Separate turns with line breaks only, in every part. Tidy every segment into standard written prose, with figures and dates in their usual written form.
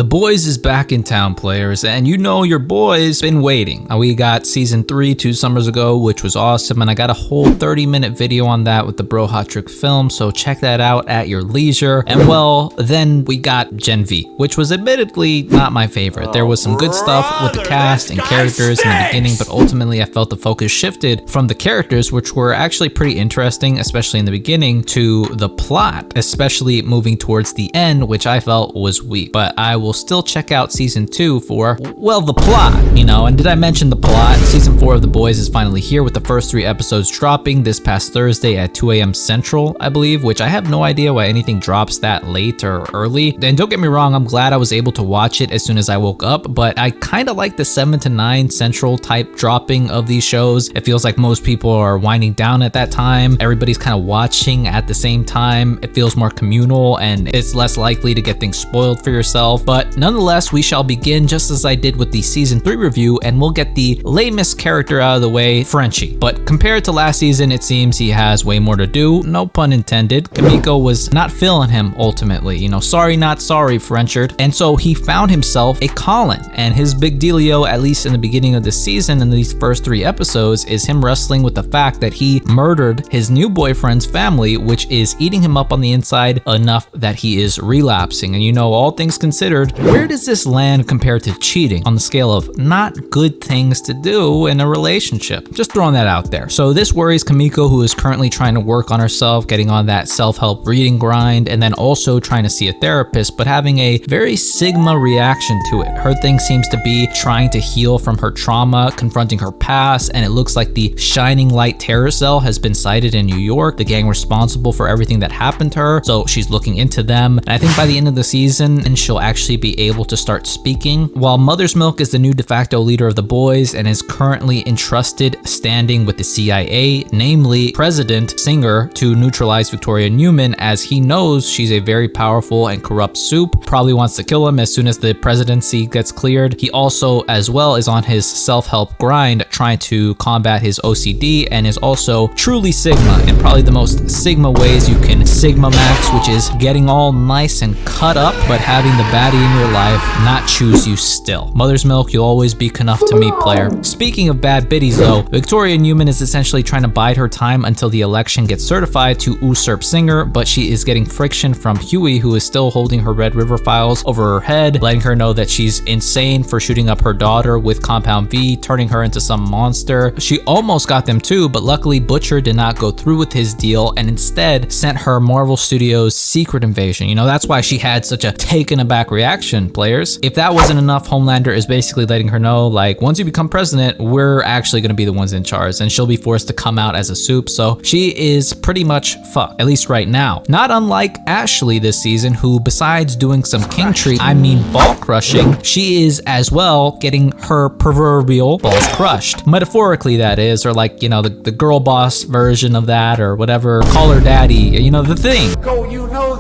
The Boys is back in town, players, and you know your boy's been waiting. We got season 3 2 summers ago, which was awesome, and I got a whole 30-minute video on that with the Bro Hot Trick film, so check that out at your leisure. And well, then we got Gen V, which was admittedly not my favorite. There was some good stuff with the cast and characters in the beginning, but ultimately I felt the focus shifted from the characters, which were actually pretty interesting, especially in the beginning, to the plot, especially moving towards the end, which I felt was weak. But I will still check out season 2 for, well, the plot, you know. And did I mention the plot? Season 4 of The Boys is finally here, with the first 3 episodes dropping this past Thursday at 2 a.m. Central, I believe, which I have no idea why anything drops that late or early. And don't get me wrong, I'm glad I was able to watch it as soon as I woke up, but I kind of like the 7 to 9 Central type dropping of these shows. It feels like most people are winding down at that time. Everybody's kind of watching at the same time. It feels more communal and it's less likely to get things spoiled for yourself. But nonetheless, we shall begin just as I did with the season 3 review, and we'll get the lamest character out of the way, Frenchie. But compared to last season, it seems he has way more to do, no pun intended. Kimiko was not feeling him ultimately, you know, sorry not sorry, Frenchard. And so he found himself a Colin, and his big dealio, at least in the beginning of the season, in these first 3 episodes, is him wrestling with the fact that he murdered his new boyfriend's family, which is eating him up on the inside enough that he is relapsing. And you know, all things considered, where does this land compared to cheating on the scale of not good things to do in a relationship? Just throwing that out there. So this worries Kimiko, who is currently trying to work on herself, getting on that self-help reading grind, and then also trying to see a therapist, but having a very Sigma reaction to it. Her thing seems to be trying to heal from her trauma, confronting her past, and it looks like the Shining Light terror cell has been sighted in New York, the gang responsible for everything that happened to her, so she's looking into them. And I think by the end of the season, and she'll actually be able to start speaking. While Mother's Milk is the new de facto leader of the boys and is currently entrusted standing with the CIA, namely President Singer, to neutralize Victoria Newman, as he knows she's a very powerful and corrupt soup, probably wants to kill him as soon as the presidency gets cleared. He also as well is on his self-help grind, trying to combat his OCD, and is also truly Sigma in probably the most Sigma ways you can Sigma max, which is getting all nice and cut up, but having the baddie in your life not choose you still. Mother's Milk, you'll always be enough to me, player. Speaking of bad biddies though, Victoria Newman is essentially trying to bide her time until the election gets certified to usurp Singer, but she is getting friction from Hughie, who is still holding her Red River files over her head, letting her know that she's insane for shooting up her daughter with Compound V, turning her into some monster. She almost got them too, but luckily Butcher did not go through with his deal and instead sent her Marvel Studios Secret Invasion. You know, that's why she had such a taken aback reaction, players. If that wasn't enough, Homelander is basically letting her know, like, once you become president, we're actually gonna be the ones in charge, and she'll be forced to come out as a soup, so she is pretty much fucked, at least right now. Not unlike Ashley this season, who besides doing some king treat, I mean ball crushing, she is as well getting her proverbial balls crushed. Metaphorically, that is, or like, you know, the girl boss version of that, or whatever, call her daddy, you know, the thing.
Go, you know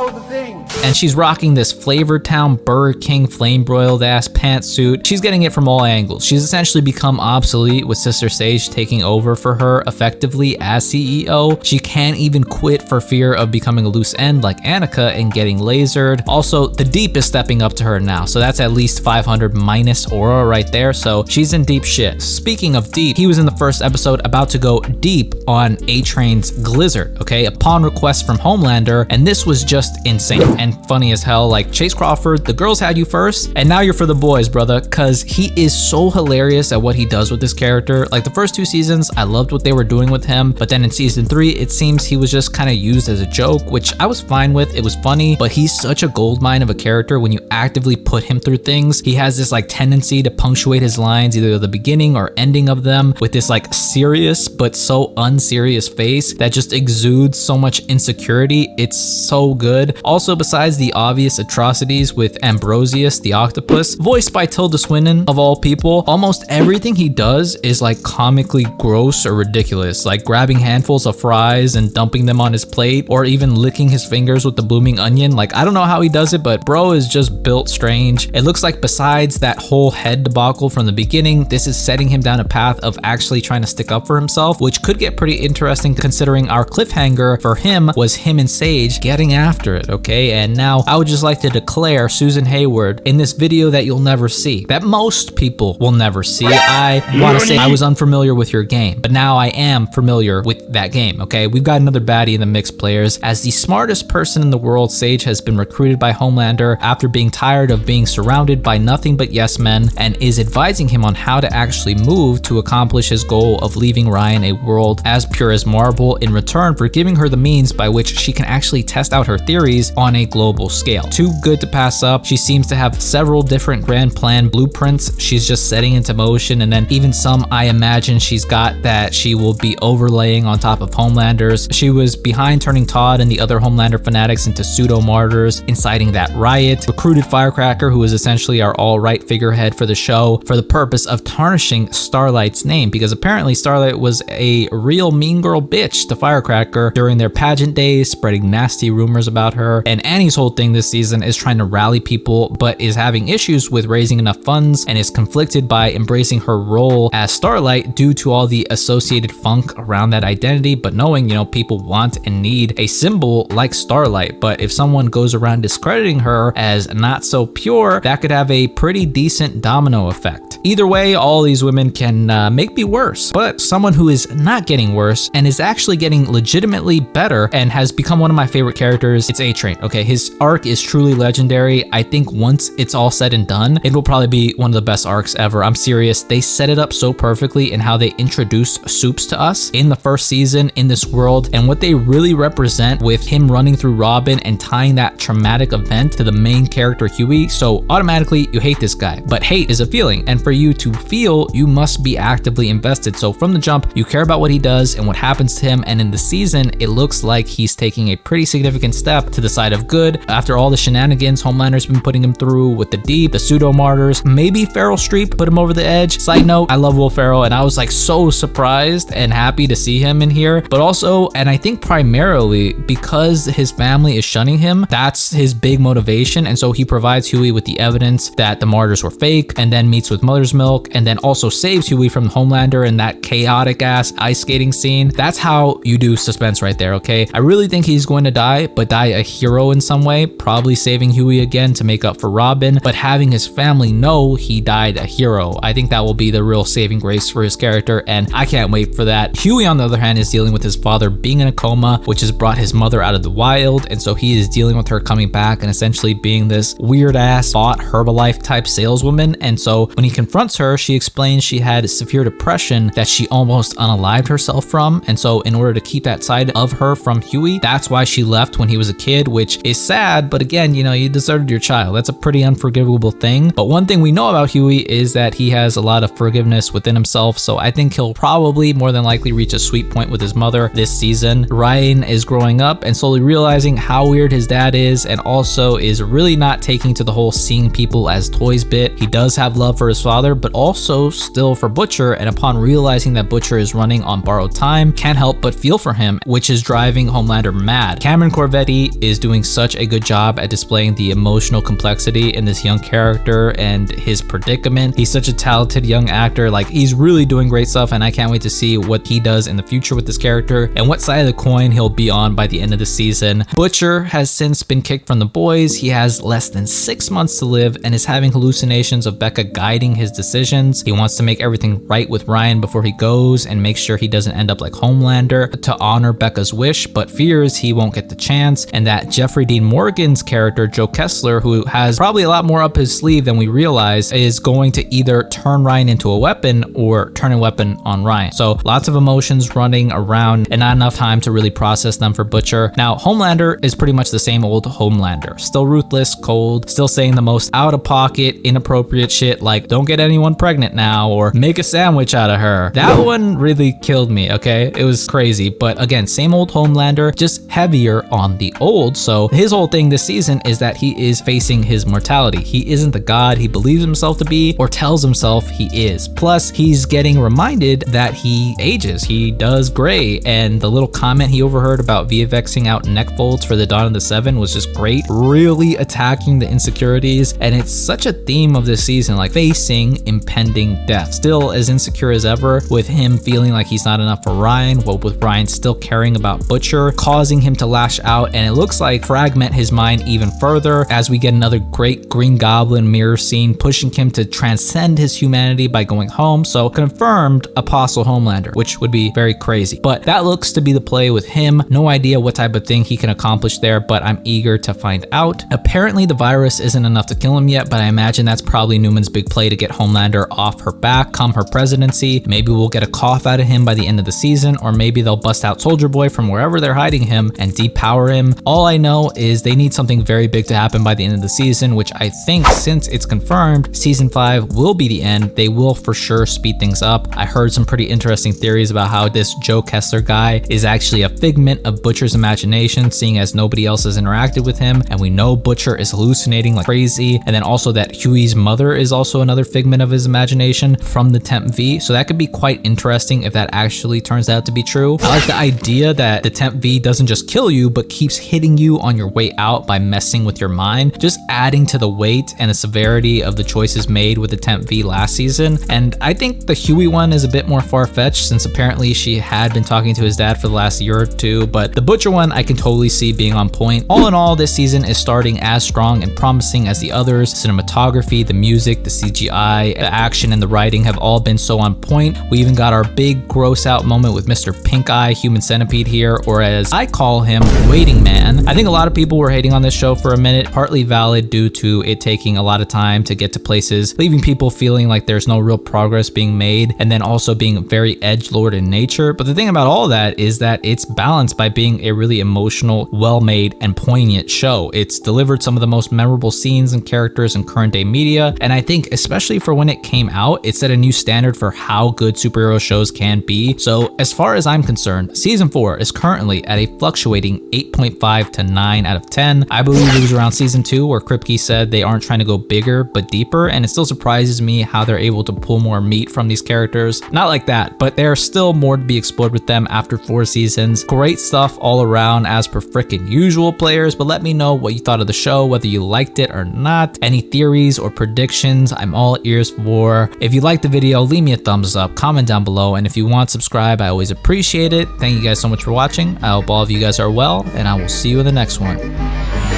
the thing.
And she's rocking this Flavor Town Burger King flame broiled ass pantsuit. She's getting it from all angles. She's essentially become obsolete, with Sister Sage taking over for her effectively as CEO. She can't even quit for fear of becoming a loose end like Annika and getting lasered. Also, the Deep is stepping up to her now, so that's at least 500 minus aura right there, so she's in deep shit. Speaking of deep, he was in the first episode about to go deep on A-Train's Glizzard, okay, upon request from Homelander, and this was just insane and funny as hell. Like, Chase Crawford, the girls had you first, and now you're for the boys, brother, cause he is so hilarious at what he does with this character. Like, the first 2 seasons, I loved what they were doing with him, but then in season 3, it seems he was just kind of used as a joke, which I was fine with. It was funny, but he's such a goldmine of a character when you actively put him through things. He has this like tendency to punctuate his lines, either the beginning or ending of them, with this like serious but so unserious face that just exudes so much insecurity. It's so good. Also, besides the obvious atrocities with Ambrosius the octopus, voiced by Tilda Swinton of all people, almost everything he does is like comically gross or ridiculous, like grabbing handfuls of fries and dumping them on his plate, or even licking his fingers with the blooming onion. Like, I don't know how he does it, but bro is just built strange. It looks like besides that whole head debacle from the beginning, this is setting him down a path of actually trying to stick up for himself, which could get pretty interesting considering our cliffhanger for him was him and Sage getting after it, okay? And now I would just like to declare player, Susan Hayward, in this video that you'll never see, that most people will never see. I want to say I was unfamiliar with your game, but now I am familiar with that game, okay? We've got another baddie in the mix, players. As the smartest person in the world, Sage has been recruited by Homelander after being tired of being surrounded by nothing but yes men, and is advising him on how to actually move to accomplish his goal of leaving Ryan a world as pure as marble, in return for giving her the means by which she can actually test out her theories on a global scale. Too good to pass up. She seems to have several different grand plan blueprints she's just setting into motion, and then even some I imagine she's got that she will be overlaying on top of Homelander's. She was behind turning Todd and the other Homelander fanatics into pseudo-martyrs, inciting that riot, recruited Firecracker, who is essentially our all-right figurehead for the show, for the purpose of tarnishing Starlight's name, because apparently Starlight was a real mean girl bitch to Firecracker during their pageant days, spreading nasty rumors about her. And Annie's whole thing this season is trying to rally people, but is having issues with raising enough funds, and is conflicted by embracing her role as Starlight due to all the associated funk around that identity, but knowing, you know, people want and need a symbol like Starlight. But if someone goes around discrediting her as not so pure, that could have a pretty decent domino effect. Either way, all these women can make me worse, but someone who is not getting worse and is actually getting legitimately better and has become one of my favorite characters, it's A-Train. Okay, his arc is truly legendary. I think once it's all said and done, it will probably be one of the best arcs ever. I'm serious. They set it up so perfectly in how they introduced Soups to us in the first season in this world, and what they really represent with him running through Robin and tying that traumatic event to the main character Hughie. So automatically you hate this guy, but hate is a feeling, and for you to feel, you must be actively invested. So from the jump, you care about what he does and what happens to him, and in the season, it looks like he's taking a pretty significant step to the side of good after all the shenanigans Homelander's been putting him through with the Deep, the pseudo-martyrs. Maybe Ferrell Streep put him over the edge. Side note, I love Will Ferrell, and I was like so surprised and happy to see him in here, but also, and I think primarily because his family is shunning him, that's his big motivation. And so he provides Hughie with the evidence that the martyrs were fake, and then meets with Mother's Milk, and then also saves Hughie from Homelander in that chaotic ass ice skating scene. That's how you do suspense right there, okay? I really think he's going to die, but die a hero in some way, probably saving Hughie again to make up for Robin, but having his family know he died a hero. I think that will be the real saving grace for his character, and I can't wait for that. Hughie, on the other hand, is dealing with his father being in a coma, which has brought his mother out of the wild, and so he is dealing with her coming back and essentially being this weird ass Vought Herbalife type saleswoman. And so when he confronts her, she explains she had severe depression that she almost unalived herself from, and so in order to keep that side of her from Hughie, that's why she left when he was a kid, which is sad, but again, you know, you deserted your child. That's a pretty unforgivable thing. But one thing we know about Hughie is that he has a lot of forgiveness within himself, so I think he'll probably more than likely reach a sweet point with his mother this season. Ryan is growing up and slowly realizing how weird his dad is, and also is really not taking to the whole seeing people as toys bit. He does have love for his father, but also still for Butcher, and upon realizing that Butcher is running on borrowed time, can't help but feel for him, which is driving Homelander mad. Cameron Corvetti is doing such a good job at displaying the emotional complexity in this young character and his predicament. He's such a talented young actor. Like, he's really doing great stuff, and I can't wait to see what he does in the future with this character and what side of the coin he'll be on by the end of the season. Butcher has since been kicked from the boys. He has less than 6 months to live and is having hallucinations of Becca guiding his decisions. He wants to make everything right with Ryan before he goes and make sure he doesn't end up like Homelander to honor Becca's wish, but fears he won't get the chance, and that Jeffrey Dean Morgan's character, Joe Kessler, who has probably a lot more up his sleeve than we realize, is going to either turn Ryan into a weapon or turn a weapon on Ryan. So lots of emotions running around and not enough time to really process them for Butcher. Now, Homelander is pretty much the same old Homelander. Still ruthless, cold, still saying the most out-of-pocket, inappropriate shit like, don't get anyone pregnant now, or make a sandwich out of her. That one really killed me, okay? It was crazy, but again, same old Homelander, just heavier on the old. So his whole thing this season is that he is facing his mortality. He isn't the god he believes himself to be or tells himself he is. Plus, he he's getting reminded that he ages, he does gray, and the little comment he overheard about VFXing out neck folds for the Dawn of the Seven was just great, really attacking the insecurities. And it's such a theme of this season, like facing impending death, still as insecure as ever, with him feeling like he's not enough for Ryan, while with Ryan still caring about Butcher, causing him to lash out, and it looks like fragment his mind even further as we get another great Green Goblin mirror scene pushing him to transcend his humanity by going home. So confirmed Apostle Homelander, which would be very crazy, but that looks to be the play with him. No idea what type of thing he can accomplish there, but I'm eager to find out. Apparently the virus isn't enough to kill him yet, but I imagine that's probably Newman's big play to get Homelander off her back come her presidency. Maybe we'll get a cough out of him by the end of the season, or maybe they'll bust out Soldier Boy from wherever they're hiding him and depower him. All I know is they need something very big to happen by the end of the season, which I think, since it's confirmed season 5 will be the end, they will for sure speed things up. I heard some pretty interesting theories about how this Joe Kessler guy is actually a figment of Butcher's imagination, seeing as nobody else has interacted with him, and we know Butcher is hallucinating like crazy, and then also that Hughie's mother is also another figment of his imagination from the Temp V, so that could be quite interesting if that actually turns out to be true. I like the idea that the Temp V doesn't just kill you, but keeps hitting you on your way out by messing with your mind, just adding to the weight and the severity of the choices made with the Temp V last season. And I think the Hughie one is a bit more far-fetched, since apparently she had been talking to his dad for the last year or two, but the Butcher one I can totally see being on point. All in all, this season is starting as strong and promising as the others. Cinematography, the music, the CGI, the action, and the writing have all been so on point. We even got our big gross out moment with Mr. Pink Eye Human Centipede here, or as I call him, Waiting Man. I think a lot of people were hating on this show for a minute, partly valid due to it taking a lot of time to get to places, leaving people feeling like there's no real progress being made, and then also being very edgelord in nature. But the thing about all that is that it's balanced by being a really emotional, well-made, and poignant show. It's delivered some of the most memorable scenes and characters in current day media, and I think especially for when it came out, it set a new standard for how good superhero shows can be. So as far as I'm concerned, season 4 is currently at a fluctuating 8.5 to 9 out of 10. I believe it was around season 2 where Kripke said they aren't trying to go bigger but deeper, and it still surprises me how they're able to pull more meat from these characters. Not like that, but there's still more to be explored with them after 4 seasons. Great stuff all around as per frickin' usual, players, but let me know what you thought of the show, whether you liked it or not. Any theories or predictions, I'm all ears for. If you liked the video, leave me a thumbs up, comment down below, and if you want, subscribe. I always appreciate it. Thank you guys so much for watching. I hope all of you guys are well, and I will see you in the next one.